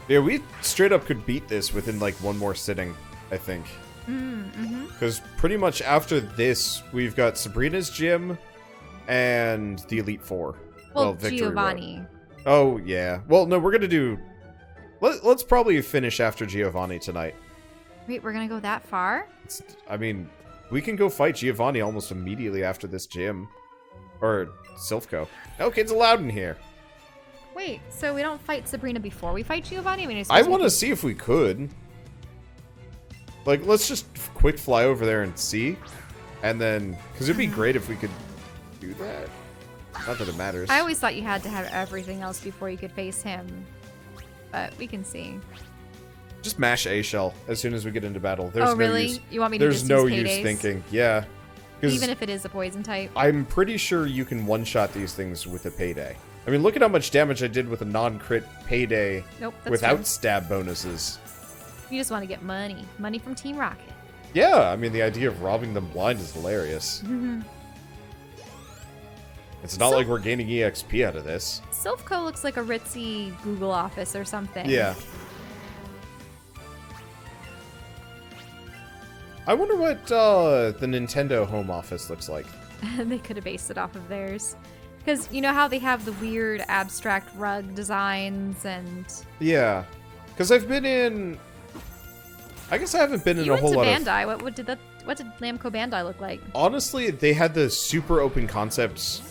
Yeah, we straight up could beat this within like one more sitting, I think. Because pretty much after this, we've got Sabrina's gym and the Elite Four. Well, Victory Giovanni. Road. Oh, yeah. Well, no, we're going to do... Let's probably finish after Giovanni tonight. Wait, we're gonna go that far? I mean, we can go fight Giovanni almost immediately after this gym. Or Silphco. No kids allowed in here. Wait, so we don't fight Sabrina before we fight Giovanni? I mean, I want to see if we could. Like, let's just quick fly over there and see. And then... Because it'd be great if we could do that. Not that it matters. I always thought you had to have everything else before you could face him. But we can see. Just mash A shell as soon as we get into battle. There's oh, really? No use. You want me to There's just no use use paydays? thinking. Yeah. Even if it is a poison type? I'm pretty sure you can one-shot these things with a payday. I mean, look at how much damage I did with a non-crit payday without stab bonuses. You just want to get money. Money from Team Rocket. Yeah, I mean, the idea of robbing them blind is hilarious. It's not like we're gaining EXP out of this. Silphco looks like a ritzy Google office or something. Yeah. I wonder what the Nintendo home office looks like. They could have based it off of theirs. Because you know how they have the weird abstract rug designs and... Yeah. Because I've been in... I guess I haven't been in a whole lot of... Bandai. What did Namco Bandai look like? Honestly, they had the super open concepts.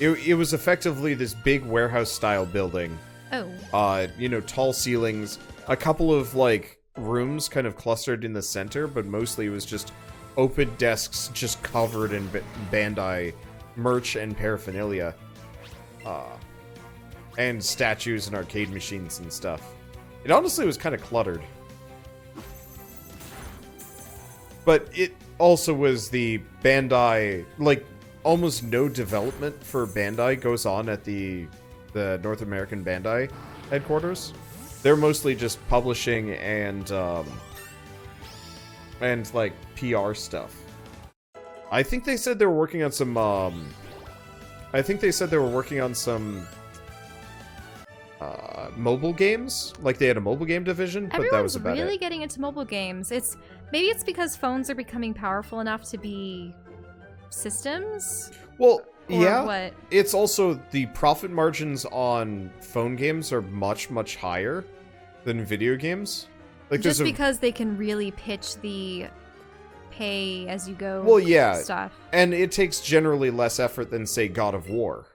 It was effectively this big warehouse-style building. Oh. You know, tall ceilings. A couple of, like, rooms kind of clustered in the center, but mostly it was just open desks just covered in Bandai merch and paraphernalia. And statues and arcade machines and stuff. It honestly was kind of cluttered. But it also was the Bandai, like, almost no development for Bandai goes on at the North American Bandai headquarters. They're mostly just publishing and like PR stuff. I think they said they were working on some mobile games. Like they had a mobile game division, but that was about it. Everyone's really getting into mobile games. Maybe it's because phones are becoming powerful enough to be systems. Well, or yeah. What? It's also the profit margins on phone games are much, much higher than video games. Like just because they can really pitch the pay as you go stuff. And it takes generally less effort than, say, God of War.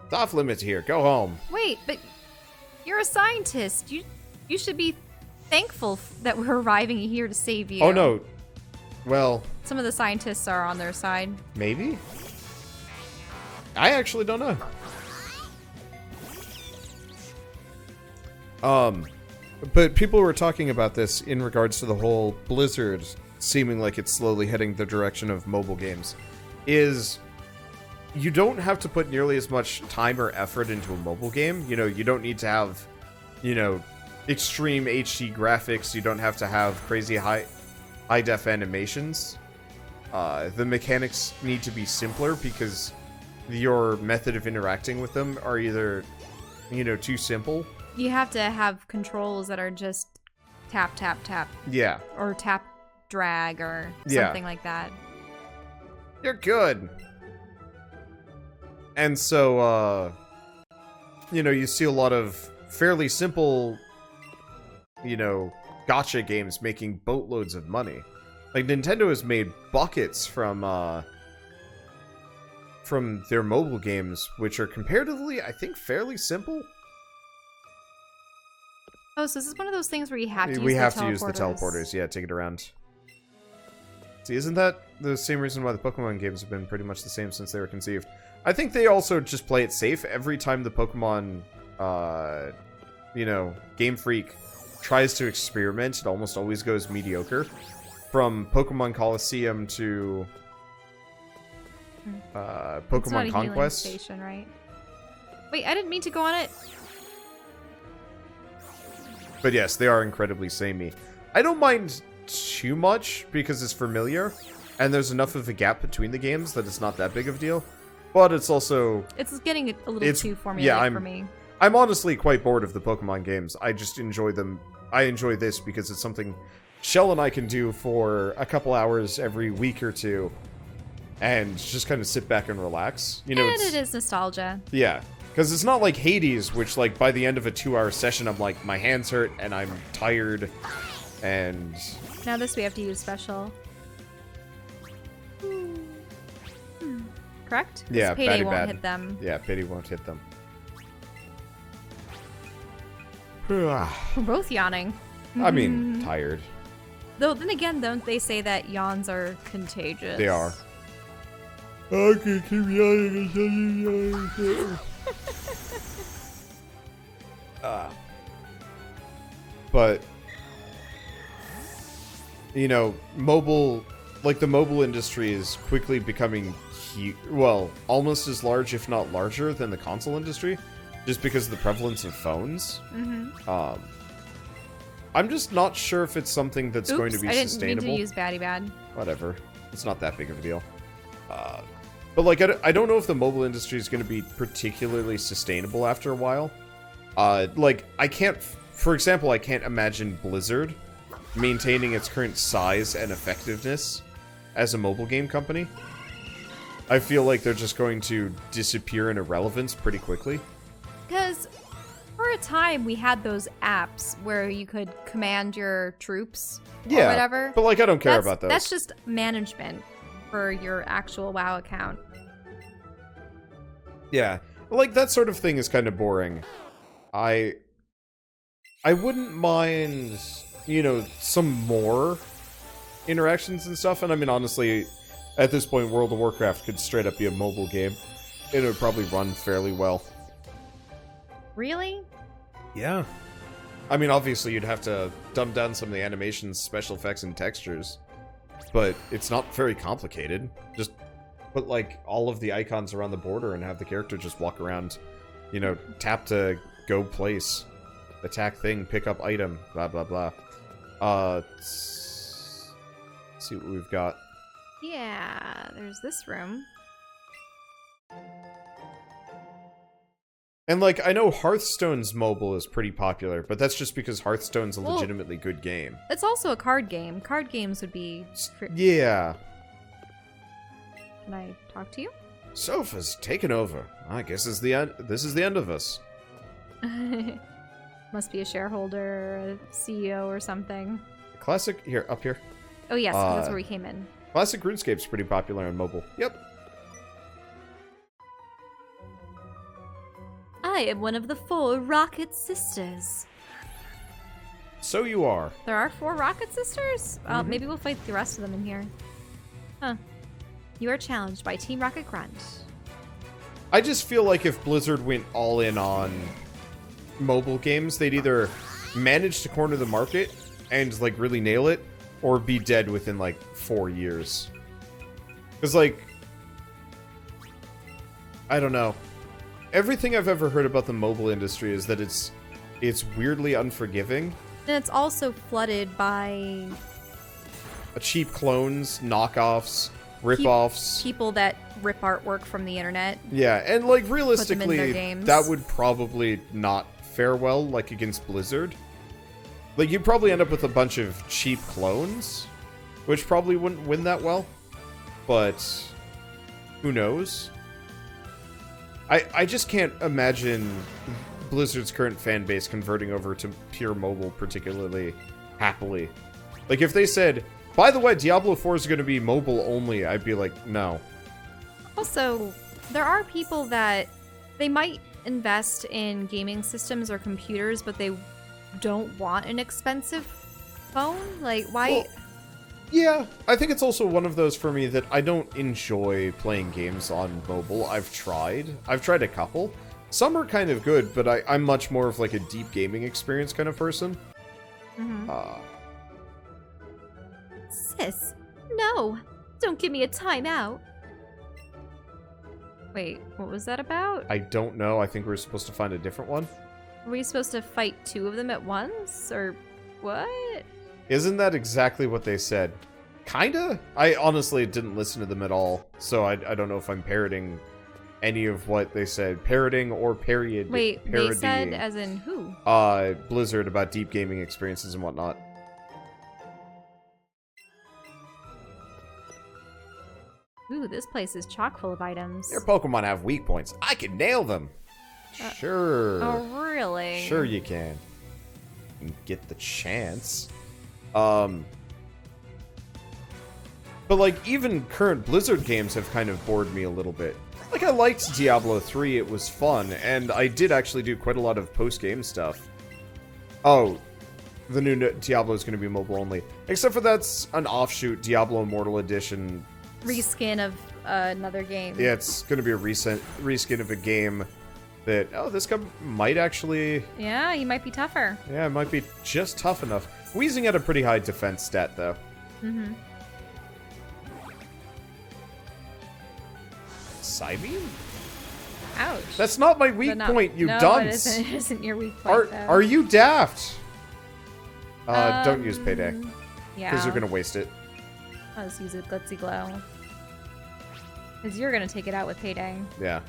It's off limits here. Go home. Wait, but you're a scientist. You should be thankful that we're arriving here to save you. Oh, no. Well... Some of the scientists are on their side. Maybe? I actually don't know. But people were talking about this in regards to the whole Blizzard seeming like it's slowly heading the direction of mobile games. Is you don't have to put nearly as much time or effort into a mobile game. You know, you don't need to have, you know, extreme HD graphics. You don't have to have crazy high-def animations. The mechanics need to be simpler because your method of interacting with them are either, you know, too simple. You have to have controls that are just tap, tap, tap. Yeah. Or tap, drag, or something like that. You're good. And so, you know, you see a lot of fairly simple, you know, gacha games making boatloads of money. Like, Nintendo has made buckets from their mobile games, which are comparatively, I think, fairly simple. Oh, so this is one of those things where you have to use the teleporters. We have to use the teleporters, yeah, take it around. See, isn't that the same reason why the Pokemon games have been pretty much the same since they were conceived? I think they also just play it safe. Every time the Pokemon, you know, Game Freak tries to experiment, it almost always goes mediocre. From Pokemon Coliseum to Pokemon Conquest. Station, right? Wait, I didn't mean to go on it. But yes, they are incredibly samey. I don't mind too much because it's familiar, and there's enough of a gap between the games that it's not that big of a deal. But it's also... It's getting a little too formulaic for me. I'm honestly quite bored of the Pokemon games. I just enjoy them. I enjoy this because it's something Shell and I can do for a couple hours every week or two, and just kind of sit back and relax. You know, and it is nostalgia. Yeah, because it's not like Hades, which like by the end of a 2-hour session, I'm like my hands hurt and I'm tired, and now this we have to use special. Correct? Yeah, Payday Batty won't Bad. hit them. Yeah, Pity won't hit them. We're both yawning. I mean, tired. Though then again, don't they say that yawns are contagious? They are. I can keep yawning until you yawn. But you know, the mobile industry is quickly becoming well, almost as large, if not larger, than the console industry, just because of the prevalence of phones. I'm just not sure if it's something that's going to be sustainable. I didn't mean to use Batty Bad. Whatever. It's not that big of a deal. But, like, I don't know if the mobile industry is going to be particularly sustainable after a while. Like, for example, I can't imagine Blizzard maintaining its current size and effectiveness as a mobile game company. I feel like they're just going to disappear in irrelevance pretty quickly. Because for a time we had those apps where you could command your troops or whatever. But like I don't care about those. That's just management for your actual WoW account. Yeah. Like that sort of thing is kind of boring. I wouldn't mind, you know, some more interactions and stuff, and I mean honestly, at this point, World of Warcraft could straight up be a mobile game. It would probably run fairly well. Really? Yeah. I mean, obviously, you'd have to dumb down some of the animations, special effects, and textures. But it's not very complicated. Just put, like, all of the icons around the border and have the character just walk around. You know, tap to go place. Attack thing, pick up item, blah, blah, blah. Let's see what we've got. Yeah, there's this room. And, like, I know Hearthstone's mobile is pretty popular, but that's just because Hearthstone's a legitimately good game. It's also a card game. Card games would be... Yeah. Can I talk to you? Sofa's taken over. I guess this is the end of us. Must be a shareholder, a CEO or something. Classic... Here, up here. Oh, yes, that's where we came in. Classic RuneScape's pretty popular on mobile. Yep. I am one of the 4 Rocket Sisters. So you are. There are 4 Rocket Sisters? Maybe we'll fight the rest of them in here. Huh. You are challenged by Team Rocket Grunt. I just feel like if Blizzard went all in on mobile games, they'd either manage to corner the market and, like, really nail it, or be dead within, like, 4 years. Because, like... I don't know. Everything I've ever heard about the mobile industry is that it's weirdly unforgiving. And it's also flooded by... cheap clones, knockoffs, rip-offs. People that rip artwork from the internet. Yeah, and, like, realistically, games. that would probably not fare well, like, against Blizzard. Like, you'd probably end up with a bunch of cheap clones, which probably wouldn't win that well. But who knows? I just can't imagine Blizzard's current fan base converting over to pure mobile particularly happily. Like, if they said, by the way, Diablo 4 is going to be mobile only, I'd be like, no. Also, there are people that they might invest in gaming systems or computers, but they don't want an expensive phone. Like, why? Well, yeah, I think it's also one of those for me that I don't enjoy playing games on mobile. I've tried a couple. Some are kind of good, but I'm much more of like a deep gaming experience kind of person. Sis, no, don't give me a timeout. Wait, what was that about? I don't know. I think we're supposed to find a different one. Were we supposed to fight 2 of them at once, or what? Isn't that exactly what they said? Kinda? I honestly didn't listen to them at all, so I don't know if I'm parroting any of what they said, parroting or parodying. Wait, they said as in who? Blizzard, about deep gaming experiences and whatnot. Ooh, this place is chock full of items. Your Pokemon have weak points. I can nail them. Sure. Oh, really? Sure you can. You can get the chance. But like, even current Blizzard games have kind of bored me a little bit. Like, I liked Diablo 3, it was fun, and I did actually do quite a lot of post-game stuff. Oh, the new Diablo is going to be mobile only. Except for that's an offshoot Diablo Immortal Edition. Reskin of another game. Yeah, it's going to be a reskin of a game that, oh, this guy might actually... Yeah, he might be tougher. Yeah, it might be just tough enough. Weezing had a pretty high defense stat, though. Mm-hmm. Psybeam? Ouch. That's not my weak point, you dunce. No, it isn't your weak point, though. Are you daft? Don't use Payday. Yeah. Because you're going to waste it. I'll just use a Glitzy Glow. Because you're going to take it out with Payday. Yeah.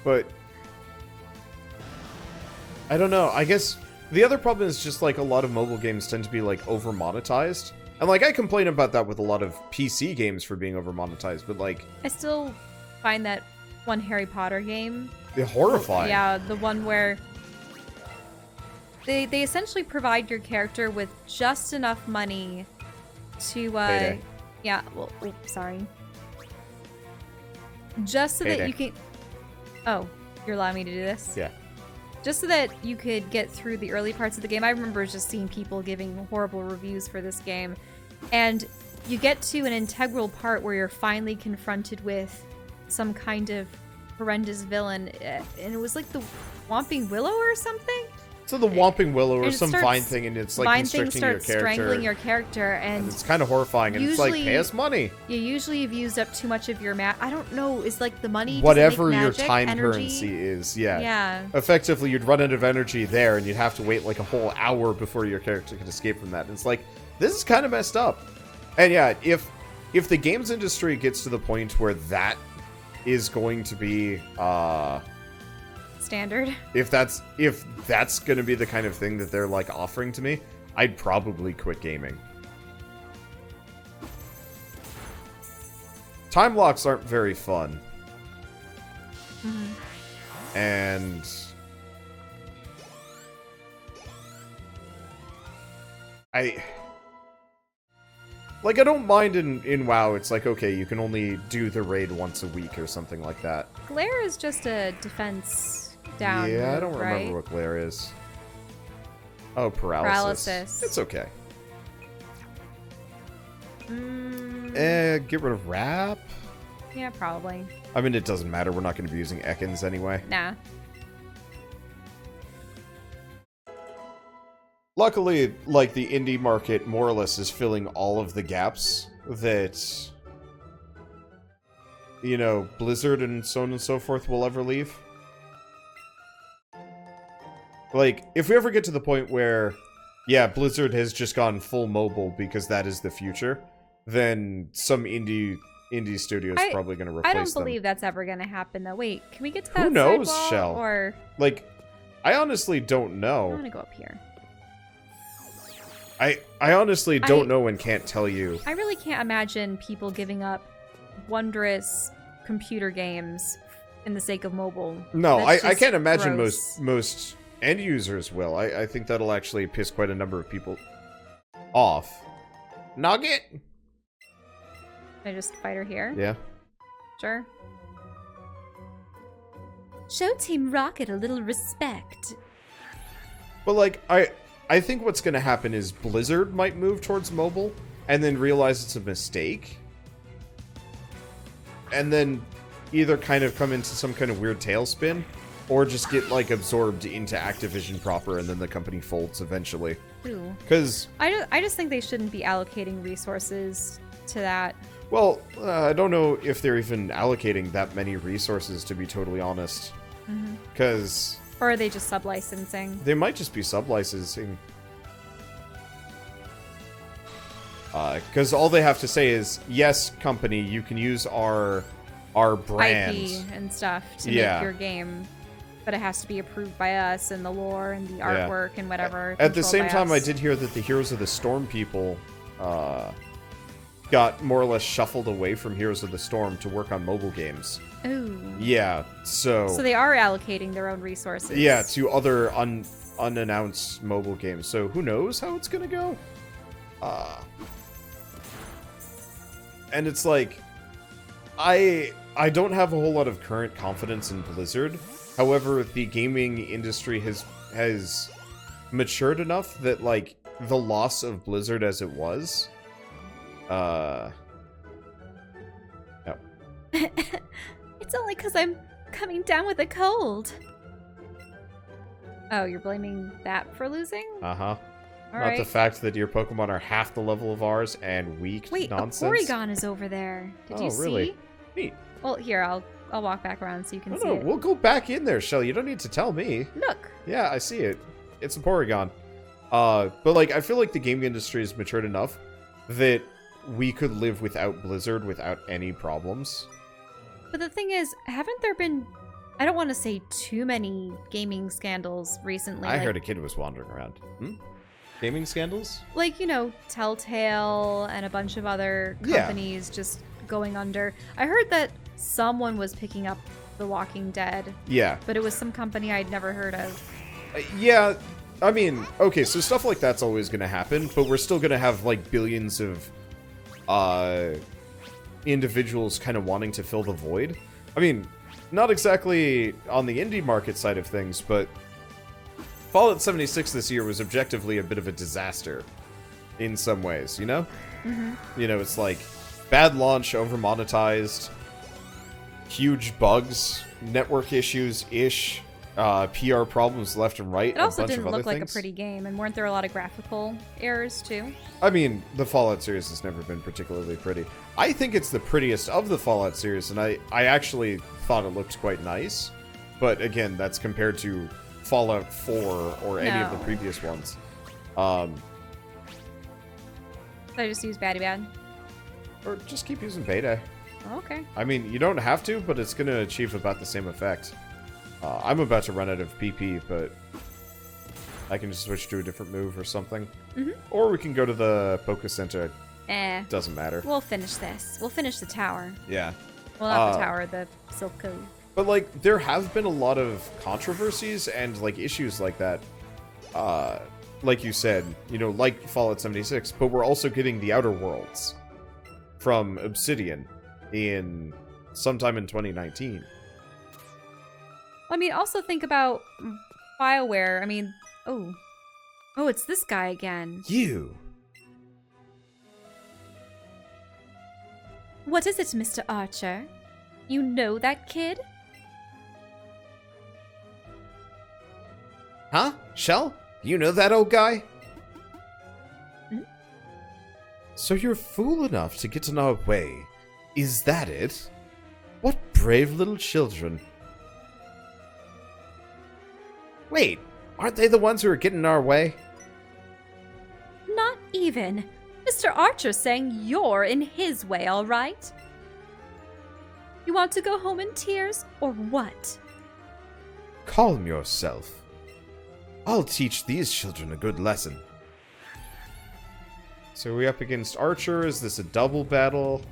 But I don't know. I guess the other problem is just like a lot of mobile games tend to be like over monetized. And like I complain about that with a lot of PC games for being over monetized, but like I still find that one Harry Potter game horrifying. Yeah, the one where they essentially provide your character with just enough money to Payday. Yeah, well, oops, sorry. Just so Payday. that you can... Oh, you're allowing me to do this? Yeah. Just so that you could get through the early parts of the game. I remember just seeing people giving horrible reviews for this game. And you get to an integral part where you're finally confronted with some kind of horrendous villain. And it was like the Whomping Willow or something? So the Whomping Willow or And some vine thing, and it's like vine thing constricting your starts character. strangling your character, and it's kind of horrifying, and it's like, pay us money. You usually have used up too much of your I don't know, is like the money Whatever make your magic, time energy? currency is, yeah. Yeah. Effectively, you'd run out of energy there, and you'd have to wait like a whole hour before your character could escape from that. And it's like, this is kind of messed up. And yeah, if the games industry gets to the point where that is going to be standard, if that's going to be the kind of thing that they're like offering to me, I'd probably quit gaming. Time locks aren't very fun. Mm-hmm. And I don't mind in WoW. It's like, okay, you can only do the raid once a week or something like that. Glare is just a defense down Yeah, move, I don't remember right? what glare is. Oh, paralysis. It's okay. Get rid of wrap? Yeah, probably. I mean, it doesn't matter. We're not going to be using Ekans anyway. Nah. Luckily, like, the indie market more or less is filling all of the gaps that, you know, Blizzard and so on and so forth will ever leave. Like, if we ever get to the point where, yeah, Blizzard has just gone full mobile because that is the future, then some indie studio is probably going to replace them. I don't believe that's ever going to happen, though. Wait, can we get to that Who knows, sidewall, Shell? Or... Like, I honestly don't know. I want to go up here. I honestly don't know and can't tell you. I really can't imagine people giving up wondrous computer games in the sake of mobile. No, That's I can't imagine gross. most end users will. I think that'll actually piss quite a number of people off. Nugget? Can I just fight her here? Yeah. Sure. Show Team Rocket a little respect. But like, I think what's going to happen is Blizzard might move towards mobile and then realize it's a mistake. And then either kind of come into some kind of weird tailspin or just get like absorbed into Activision proper and then the company folds eventually. Ooh. Because I just think they shouldn't be allocating resources to that. Well, I don't know if they're even allocating that many resources, to be totally honest. Because... Or are they just sub-licensing? They might just be sub-licensing. Because all they have to say is, yes, company, you can use our brand. IP and stuff to make your game, but it has to be approved by us, and the lore and the artwork and whatever. At the same time, I did hear that the Heroes of the Storm people got more or less shuffled away from Heroes of the Storm to work on mobile games. Ooh. Yeah, so they are allocating their own resources. Yeah, to other unannounced mobile games. So who knows how it's gonna go? And it's like, I don't have a whole lot of current confidence in Blizzard. However, the gaming industry has matured enough that, like, the loss of Blizzard as it was, no. It's only because I'm coming down with a cold. Oh, you're blaming that for losing? Uh-huh. All Not right. the fact that your Pokemon are half the level of ours and weak nonsense. Wait, a Porygon is over there. Did you see? Really? Neat. Well, here, I'll walk back around so you can see No, it. we'll go back in there, Shelly. You don't need to tell me. Look. Yeah, I see it. It's a Porygon. But, like, I feel like the gaming industry has matured enough that we could live without Blizzard without any problems. But the thing is, haven't there been, I don't want to say too many gaming scandals recently. I heard a kid was wandering around. Gaming scandals? Like, you know, Telltale and a bunch of other companies just going under. I heard that someone was picking up The Walking Dead. Yeah. But it was some company I'd never heard of. Yeah, I mean, okay, so stuff like that's always going to happen, but we're still going to have, like, billions of individuals kind of wanting to fill the void. I mean, not exactly on the indie market side of things, but Fallout 76 this year was objectively a bit of a disaster in some ways, you know? Mm-hmm. You know, it's like bad launch, over-monetized, huge bugs, network issues-ish, PR problems left and right, It also a bunch didn't of other look like a things. pretty game, and weren't there a lot of graphical errors too? I mean, the Fallout series has never been particularly pretty. I think it's the prettiest of the Fallout series, and I actually thought it looked quite nice. But again, that's compared to Fallout 4 or any of the previous ones. Did I just use Batty Bad? Or just keep using beta. Oh, okay. I mean, you don't have to, but it's going to achieve about the same effect. I'm about to run out of PP, but I can just switch to a different move or something. Mm-hmm. Or we can go to the Poké Center. Doesn't matter. We'll finish this. We'll finish the tower. Yeah. Well, not the tower, the Silk Cove. But, like, there have been a lot of controversies and, like, issues like that. Like you said, you know, like Fallout 76, but we're also getting the Outer Worlds from Obsidian sometime in 2019. I mean, also think about BioWare. I mean, oh, it's this guy again. You. What is it, Mr. Archer? You know that kid? Huh? Shell? You know that old guy? Hmm? So you're fool enough to get in our way. Is that it? What brave little children. Wait, aren't they the ones who are getting in our way? Not even. Mr. Archer's saying you're in his way, all right? You want to go home in tears, or what? Calm yourself. I'll teach these children a good lesson. So are we up against Archer? Is this a double battle?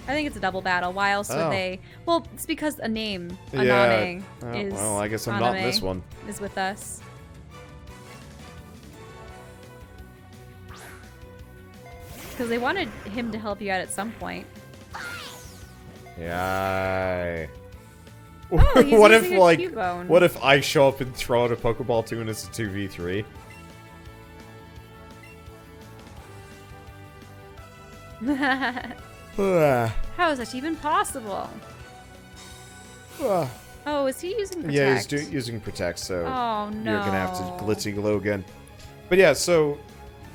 I think it's a double battle. Why else would they? Well, it's because a name, Yeah. Aname, is. Well, I guess I'm not in this one. Is with us. Because they wanted him to help you out at some point. Yeah. Oh, he's what if using a like Cubone. what if I show up and throw out a Pokeball 2 and it's a 2v3? How is that even possible? Oh, is he using Protect? Yeah, he's using Protect, so Oh, no. you're gonna have to glitzy glow again. But yeah, so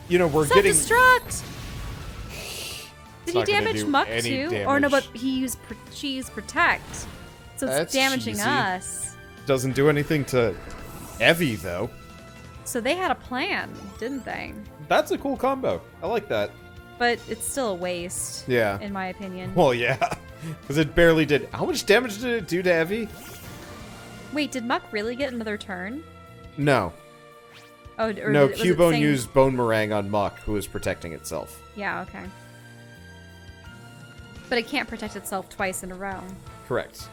you know we're getting. Self-destruct! Did he not gonna damage do Muck any too? damage. Or no, but she used Protect. So it's That's damaging cheesy. us. Doesn't do anything to Eevee though. So they had a plan, didn't they? That's a cool combo. I like that. But it's still a waste. Yeah. In my opinion. Well, yeah. Because it barely did. How much damage did it do to Eevee? Wait, did Muck really get another turn? No. Oh, or no, was it Cubone saying... used Bone Meringue on Muck, who was protecting itself. Yeah, okay. But it can't protect itself twice in a row. Correct.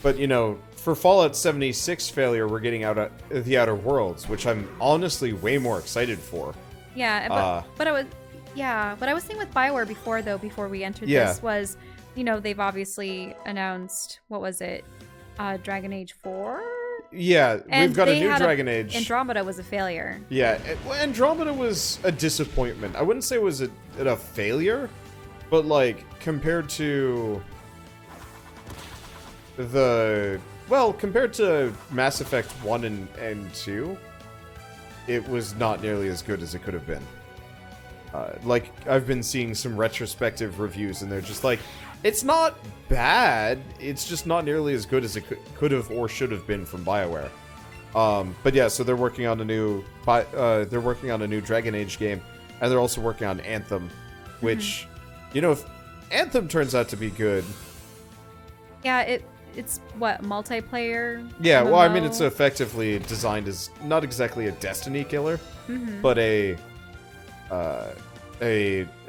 But, you know, for Fallout 76 failure, we're getting out of the Outer Worlds, which I'm honestly way more excited for. Yeah, but I was... Yeah, what I was saying with BioWare before, though, before we entered this, was, you know, they've obviously announced, what was it? Dragon Age 4? Yeah, and we've got a new Dragon Age. Andromeda was a failure. Yeah, Andromeda was a disappointment. I wouldn't say it was a failure, but, like, compared to compared to Mass Effect 1 and 2, it was not nearly as good as it could have been. Like, I've been seeing some retrospective reviews, and they're just like, it's not bad, it's just not nearly as good as it could have or should have been from BioWare. But yeah, so they're working on a new Dragon Age game, and they're also working on Anthem, which, you know, if Anthem turns out to be good... Yeah, it's what, multiplayer? Yeah, MMO? well, I mean, it's effectively designed as not exactly a Destiny killer, but a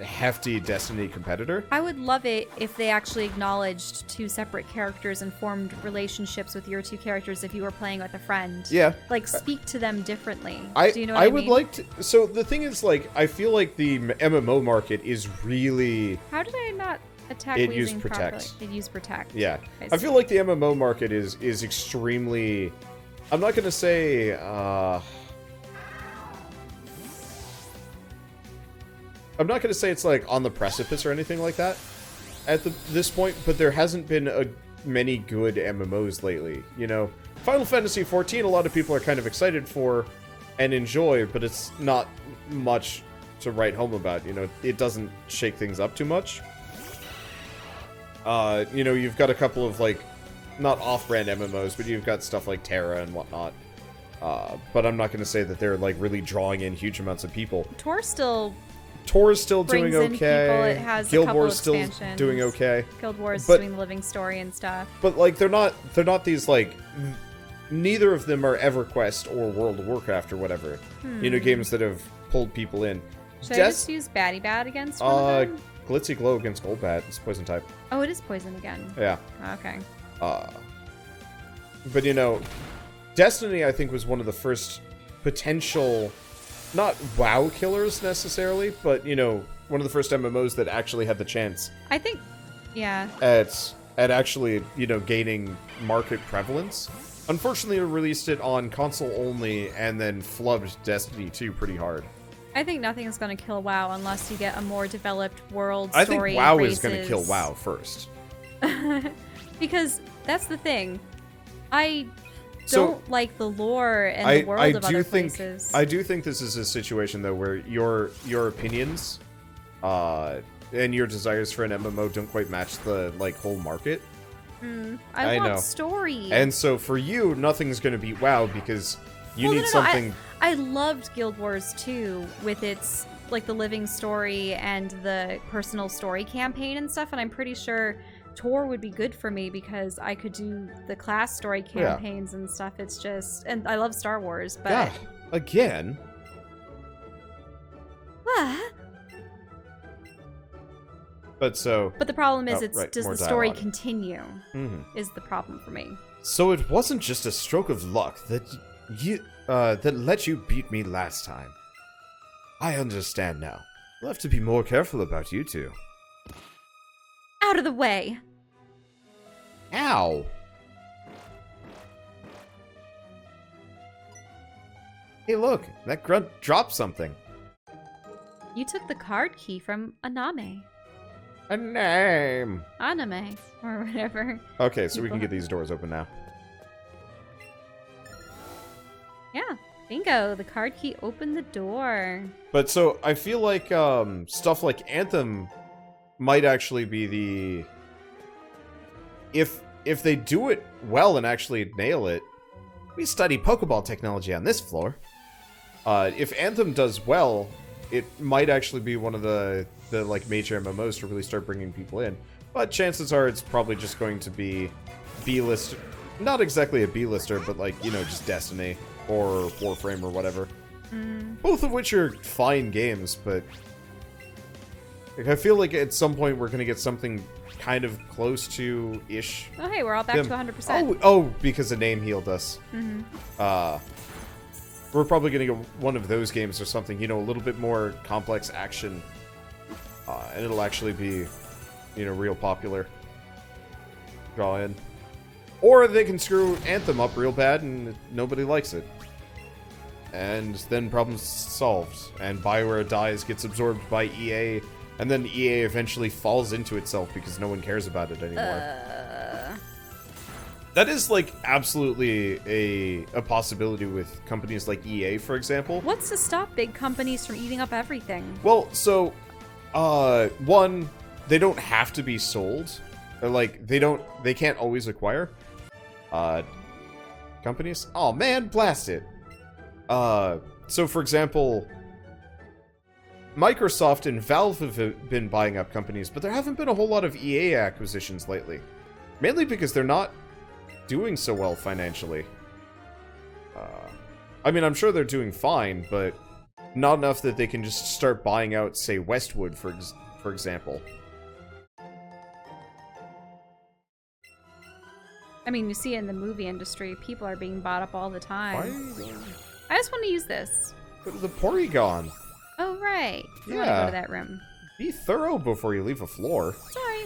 hefty Destiny competitor. I would love it if they actually acknowledged two separate characters and formed relationships with your two characters if you were playing with a friend. Yeah. Like, speak to them differently. Do you know what I mean? would like to... So, the thing is, like, I feel like the MMO market is really... How did I not attack It Weezing used Protect. properly? It used Protect. Yeah. I feel like the MMO market is extremely... I'm not going to say... I'm not going to say it's, like, on the precipice or anything like that at this point, but there hasn't been many good MMOs lately, you know? Final Fantasy XIV, a lot of people are kind of excited for and enjoy, but it's not much to write home about, you know? It doesn't shake things up too much. You know, you've got a couple of, like, not off-brand MMOs, but you've got stuff like Terra and whatnot. But I'm not going to say that they're, like, really drawing in huge amounts of people. Tor's still doing okay. People. It has Guild a couple Wars still expansions. doing okay. Guild Wars But- doing the living story and stuff. But like they're not these like neither of them are EverQuest or World of Warcraft or whatever. You know, games that have pulled people in. Should I just use Batty Bat against one of them? Glitzy Glow against Golbat. It's poison type. Oh, it is poison again. Yeah. Okay. But you know, Destiny I think was one of the first potential, not WoW killers necessarily, but you know, one of the first MMOs that actually had the chance I think, yeah. at actually, you know, gaining market prevalence. Unfortunately, it released it on console only and then flubbed Destiny 2 pretty hard. I think nothing is going to kill WoW unless you get a more developed world I story. think WoW races. is going to kill WoW first. Because that's the thing. I don't like the lore and the world of other places. I do think this is a situation, though, where your opinions and your desires for an MMO don't quite match the, like, whole market. I want know. story. And so for you, nothing's going to beat WoW because you need something... I loved Guild Wars 2 with its, like, the living story and the personal story campaign and stuff, and I'm pretty sure Tor would be good for me because I could do the class story campaigns and stuff. It's just... And I love Star Wars, but... Yeah, again. What? But the problem is, does more the story dialogue. continue? Is the problem for me. So it wasn't just a stroke of luck that that let you beat me last time. I understand now. We'll have to be more careful about you two. Out of the way! Ow! Hey, look, that grunt dropped something. You took the card key from Aname. A name. Anime, or whatever. Okay, so we can get these doors open now. Yeah, bingo. The card key opened the door. But so I feel like stuff like Anthem might actually be the... If they do it well and actually nail it, we study Pokeball technology on this floor. If Anthem does well, it might actually be one of the like major MMOs to really start bringing people in. But chances are it's probably just going to be B-list, not exactly a B-lister, but like, you know, just Destiny or Warframe or whatever. Both of which are fine games, but like, I feel like at some point we're going to get something kind of close to ish. Oh, hey, we're all back to 100%. Oh, because the name healed us. We're probably going to get one of those games or something, you know, a little bit more complex action. And it'll actually be, you know, real popular. Draw in. Or they can screw Anthem up real bad and nobody likes it. And then problems solved. And BioWare dies, gets absorbed by EA, and then EA eventually falls into itself because no one cares about it anymore. That is, like, absolutely a possibility with companies like EA, for example. What's to stop big companies from eating up everything? Well, so, one, they don't have to be sold. Or, like, they can't always acquire companies. Oh, man, blast it. So, for example, Microsoft and Valve have been buying up companies, but there haven't been a whole lot of EA acquisitions lately. Mainly because they're not doing so well financially. I mean, I'm sure they're doing fine, but not enough that they can just start buying out, say, Westwood, for example. I mean, you see it in the movie industry. People are being bought up all the time. Why? I just want to use this. Go to the Porygon. Oh, right. I want to go to that room. Be thorough before you leave a floor. Sorry.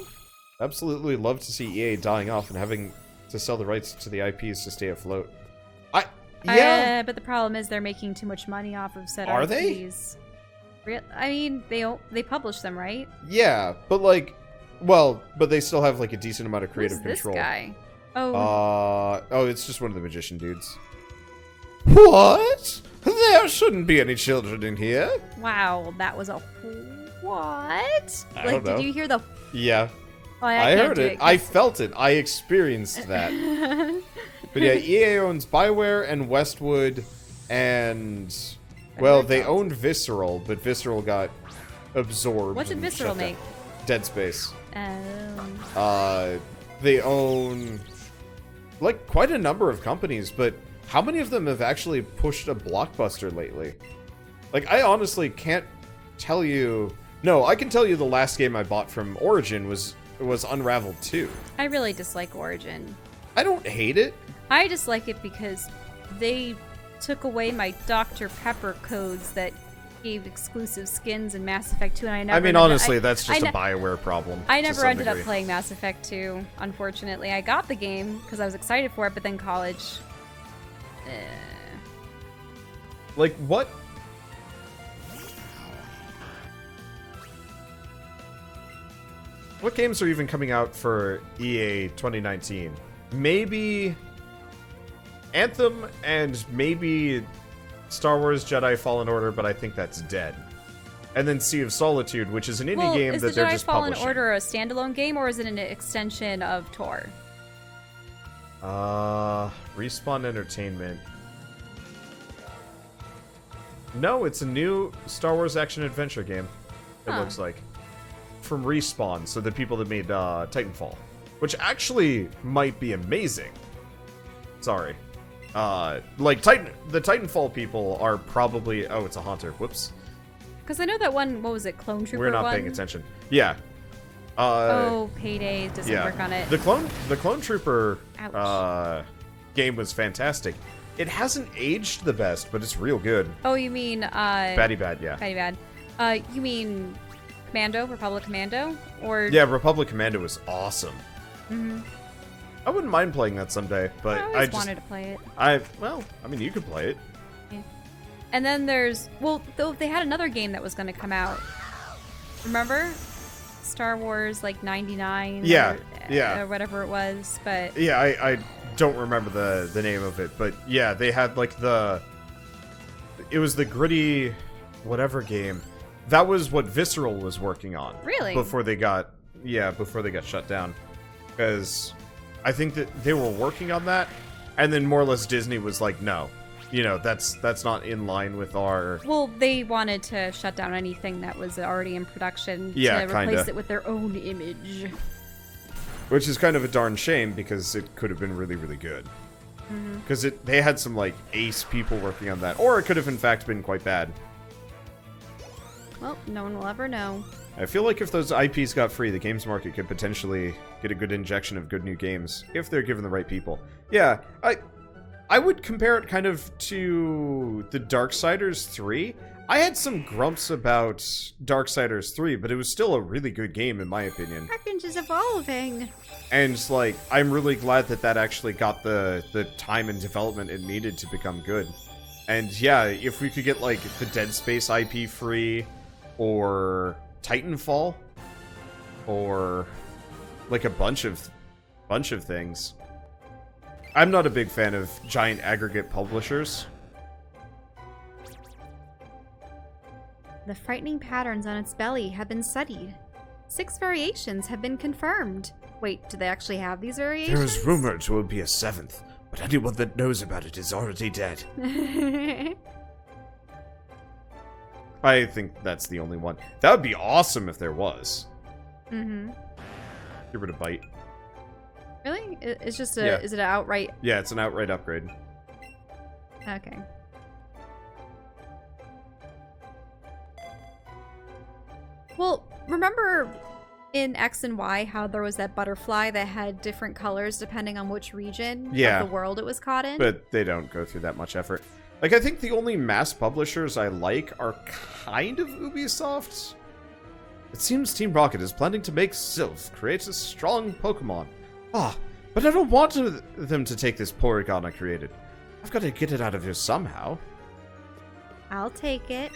Absolutely love to see EA dying off and having to sell the rights to the IPs to stay afloat. Yeah. But the problem is they're making too much money off of said Are IPs. I mean, they publish them, right? Yeah, but like, well, but they still have like a decent amount of creative Who's control. This guy? Oh. Oh, it's just one of the magician dudes. What? There shouldn't be any children in here. Wow, that was a what? I Like, don't know. did you hear the? Yeah. Oh, I heard it. I felt it. I experienced that. But yeah, EA owns BioWare and Westwood, and well, they owned Visceral, but Visceral got absorbed. What did Visceral make? Dead Space. They own like quite a number of companies, but how many of them have actually pushed a blockbuster lately? Like, I honestly can't tell you. No, I can tell you the last game I bought from Origin was Unraveled 2. I really dislike Origin. I don't hate it. I dislike it because they took away my Dr. Pepper codes that gave exclusive skins in Mass Effect 2, and I never... I mean, honestly, that's just a BioWare problem. I never ended up playing Mass Effect 2, unfortunately. I got the game because I was excited for it, but then college... Like, what? What games are even coming out for EA 2019? Maybe Anthem and maybe Star Wars Jedi Fallen Order, but I think that's dead. And then Sea of Solitude, which is an indie game that they're just publishing. Is the Jedi Fallen Order a standalone game, or is it an extension of Tor? Respawn Entertainment. No, it's a new Star Wars action-adventure game, it looks like. From Respawn, so the people that made Titanfall. Which actually might be amazing. Sorry. Like, the Titanfall people are probably... Oh, it's a Haunter. Whoops. Because I know that one, what was it, Clone Trooper We're not one? paying attention. Yeah. Payday doesn't work on it. The Clone Trooper game was fantastic. It hasn't aged the best, but it's real good. Oh, you mean... Batty Bad, yeah. Batty Bad. You mean Commando? Republic Commando? Or... Yeah, Republic Commando was awesome. Mm-hmm. I wouldn't mind playing that someday, but I just wanted to play it. Well, I mean, you could play it. Yeah. And then there's... Well, though they had another game that was going to come out. Remember? Star Wars, like, 99? Yeah, or whatever it was, but... Yeah, I don't remember the name of it, but yeah, they had, like, it was the gritty whatever game. That was what Visceral was working on. Really? Before they got shut down. Because I think that they were working on that, and then more or less Disney was like, no, you know, that's not in line with our... Well, they wanted to shut down anything that was already in production to replace kinda. it with their own image. Which is kind of a darn shame, because it could have been really, really good. Because they had some, like, ace people working on that. Or it could have, in fact, been quite bad. Well, no one will ever know. I feel like if those IPs got free, the games market could potentially get a good injection of good new games, if they're given the right people. Yeah, I would compare it kind of to the Darksiders 3. I had some grumps about Darksiders 3, but it was still a really good game, in my opinion. Package is evolving. And, like, I'm really glad that that actually got the time and development it needed to become good. And, yeah, if we could get, like, the Dead Space IP free, or Titanfall, or, like, a bunch of things. I'm not a big fan of giant aggregate publishers. The frightening patterns on its belly have been studied. 6 variations have been confirmed. Wait, do they actually have these variations? There is rumored there will be a 7th, but anyone that knows about it is already dead. I think that's the only one. That would be awesome if there was. Mm-hmm. Give it a bite. Really? It's just a... Yeah. Is it an outright... Yeah, it's an outright upgrade. Okay. Well, remember in X and Y how there was that butterfly that had different colors depending on which region of the world it was caught in? But they don't go through that much effort. Like, I think the only mass publishers I like are kind of Ubisoft. It seems Team Rocket is planning to make Sylph create a strong Pokemon. But I don't want them to take this Porygon I created. I've got to get it out of here somehow. I'll take it.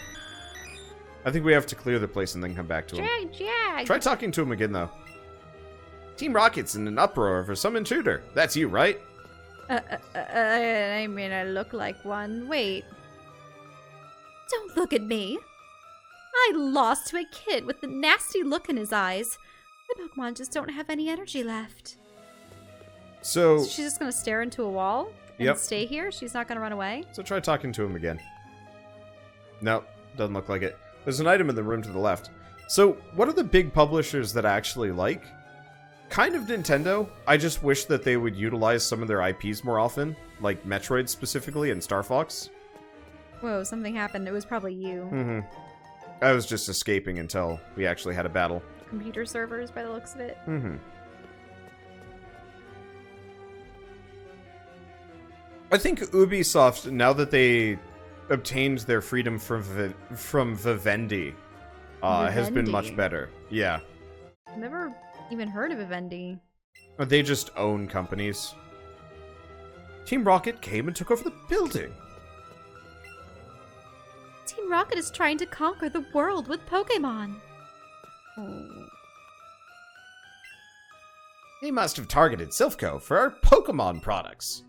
I think we have to clear the place and then come back to him. Jag! Try talking to him again, though. Team Rocket's in an uproar for some intruder. That's you, right? I mean, I look like one. Wait. Don't look at me. I lost to a kid with the nasty look in his eyes. The Pokemon just don't have any energy left. So She's just gonna stare into a wall and stay here? She's not gonna run away? So try talking to him again. Nope, doesn't look like it. There's an item in the room to the left. So, what are the big publishers that I actually like? Kind of Nintendo. I just wish that they would utilize some of their IPs more often, like Metroid specifically and Star Fox. Whoa, something happened. It was probably you. Mm-hmm. I was just escaping until we actually had a battle. Computer servers, by the looks of it. Mm-hmm. I think Ubisoft, now that they obtained their freedom from Vivendi, has been much better. Yeah. Never even heard of Vivendi. They just own companies. Team Rocket came and took over the building. Team Rocket is trying to conquer the world with Pokemon. Oh. They must have targeted Silphco for our Pokemon products.